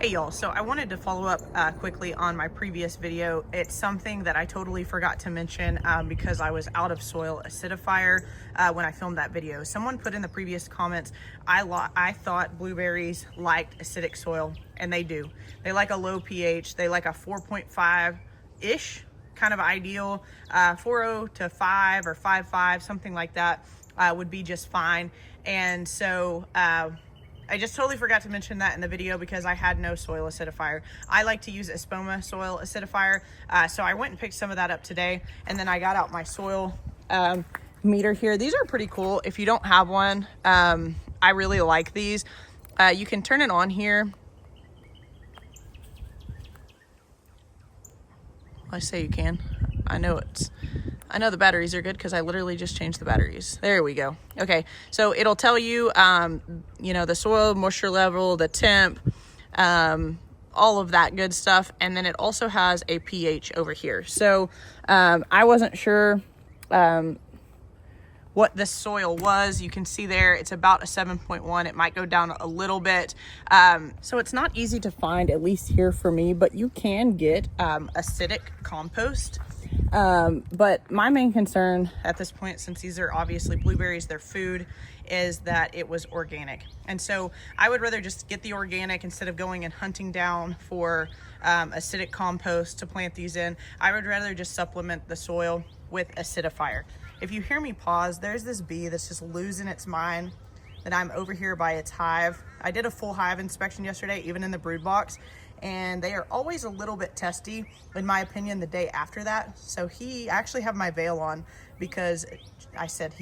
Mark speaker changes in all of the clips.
Speaker 1: Hey y'all, so I wanted to follow up quickly on my previous video. It's something that I totally forgot to mention because I was out of soil acidifier when I filmed that video. Someone put in the previous comments, I thought blueberries liked acidic soil, and they do. They like a low pH, they like a 4.5-ish kind of ideal. 4.0 to 5 or 5.5, something like that would be just fine. And so I just totally forgot to mention that in the video because I had no soil acidifier. I like to use Espoma soil acidifier, so I went and picked some of that up today, and then I got out my soil meter here. These are pretty cool. If you don't have one, I really like these. You can turn it on here. I say you can. I know the batteries are good because I literally just changed the batteries. There we go. Okay, so it'll tell you, you know, the soil moisture level, the temp, all of that good stuff. And then it also has a pH over here. So I wasn't sure what the soil was. You can see there, it's about a 7.1. It might go down a little bit. So it's not easy to find, at least here for me, but you can get acidic compost. But my main concern at this point, since these are obviously blueberries, they're food, is that it was organic. And so I would rather just get the organic instead of going and hunting down for acidic compost to plant these in. I would rather just supplement the soil with acidifier. If you hear me pause, there's this bee that's just losing its mind that I'm over here by its hive. I did a full hive inspection yesterday, even in the brood box, and they are always a little bit testy, in my opinion, the day after that. So I actually have my veil on because I said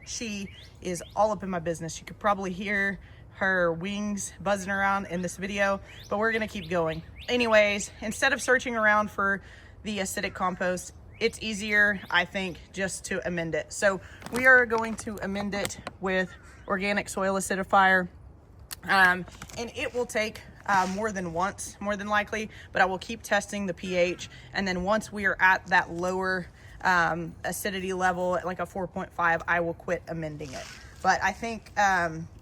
Speaker 1: she is all up in my business. You could probably hear her wings buzzing around in this video, but we're gonna keep going. Anyways, instead of searching around for the acidic compost, it's easier, I think, just to amend it. So we are going to amend it with organic soil acidifier, and it will take more than once, more than likely, but I will keep testing the pH. And then once we are at that lower acidity level, at like a 4.5, I will quit amending it. But I think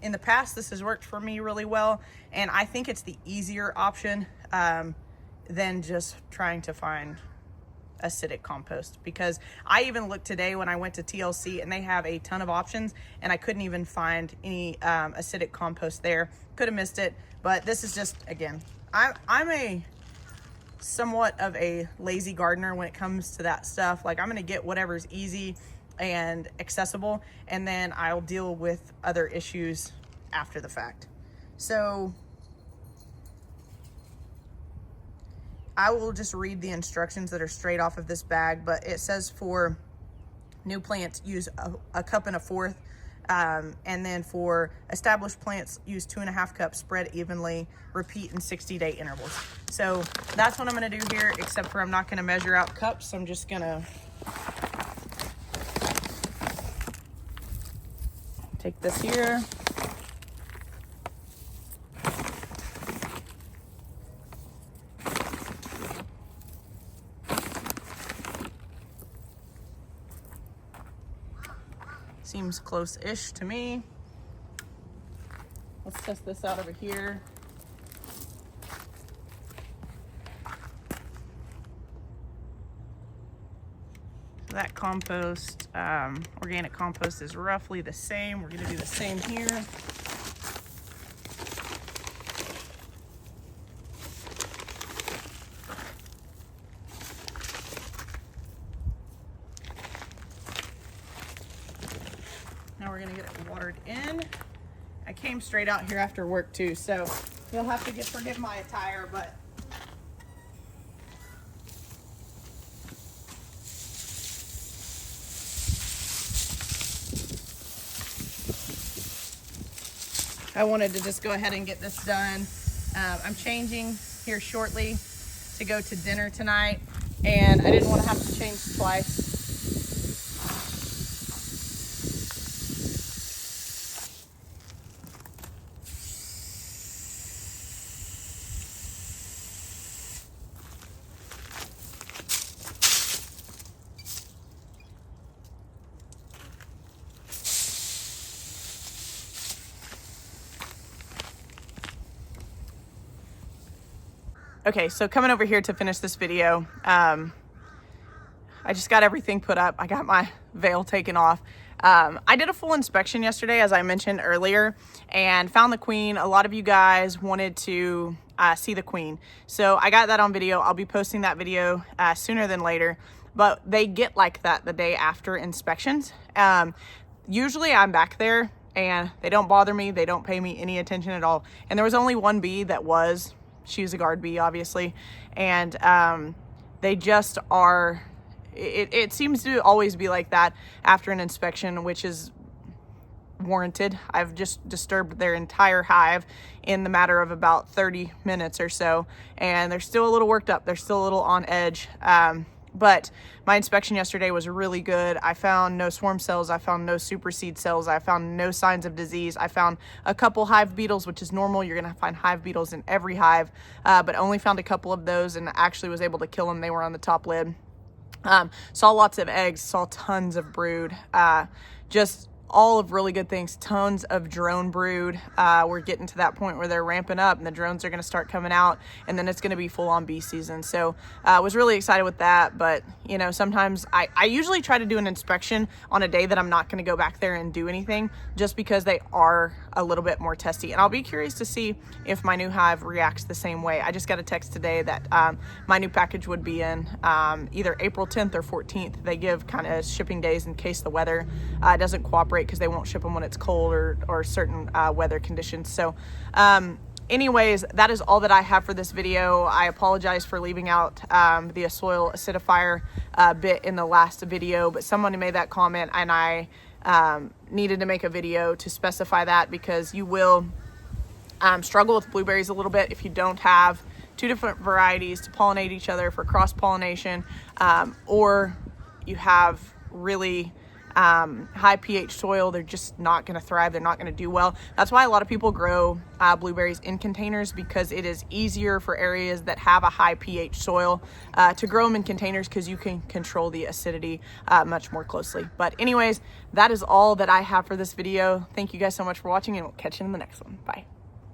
Speaker 1: in the past, this has worked for me really well. And I think it's the easier option than just trying to find acidic compost, because I even looked today when I went to TLC and they have a ton of options and I couldn't even find any acidic compost there. Could have missed it, but this is just, again, I'm a somewhat of a lazy gardener when it comes to that stuff. Like, I'm gonna get whatever's easy and accessible, and then I'll deal with other issues after the fact. So I will just read the instructions that are straight off of this bag, but it says for new plants, use a cup and a fourth. And then for established plants, use 2.5 cups, spread evenly, repeat in 60-day intervals. So that's what I'm gonna do here, except for I'm not gonna measure out cups. I'm just gonna take this here. Seems close-ish to me. Let's test this out over here. That compost, organic compost, is roughly the same. We're gonna do the same here. Now we're gonna get it watered in. I came straight out here after work too, so you'll have to forgive my attire, but I wanted to just go ahead and get this done. I'm changing here shortly to go to dinner tonight, and I didn't want to have to change twice. Okay, so coming over here to finish this video, I just got everything put up. I got my veil taken off. I did a full inspection yesterday, as I mentioned earlier, and found the queen. A lot of you guys wanted to see the queen, so I got that on video. I'll be posting that video sooner than later, but they get like that the day after inspections. Usually I'm back there and they don't bother me. They don't pay me any attention at all. And there was only one bee that was, she was a guard bee, obviously, and they just are, it seems to always be like that after an inspection, which is warranted. I've just disturbed their entire hive in the matter of about 30 minutes or so, and they're still a little worked up. They're still a little on edge. But my inspection yesterday was really good. I found no swarm cells. I found no superseed cells. I found no signs of disease. I found a couple hive beetles, which is normal. You're going to find hive beetles in every hive, but only found a couple of those and actually was able to kill them. They were on the top lid. Saw lots of eggs, saw tons of brood, just all of really good things, tons of drone brood. We're getting to that point where they're ramping up and the drones are going to start coming out, and then it's going to be full on bee season. So I was really excited with that. But you know, sometimes I usually try to do an inspection on a day that I'm not going to go back there and do anything, just because they are a little bit more testy. And I'll be curious to see if my new hive reacts the same way. I just got a text today that my new package would be in either April 10th or 14th. They give kind of shipping days in case the weather doesn't cooperate, because they won't ship them when it's cold or certain weather conditions. So anyways, that is all that I have for this video. I apologize for leaving out the soil acidifier bit in the last video, but someone made that comment and I needed to make a video to specify that, because you will struggle with blueberries a little bit if you don't have two different varieties to pollinate each other for cross-pollination, or you have really high pH soil. They're just not going to thrive. They're not going to do well. That's why a lot of people grow blueberries in containers, because it is easier for areas that have a high pH soil to grow them in containers, because you can control the acidity much more closely. But anyways, that is all that I have for this video. Thank you guys so much for watching, and we'll catch you in the next one. Bye.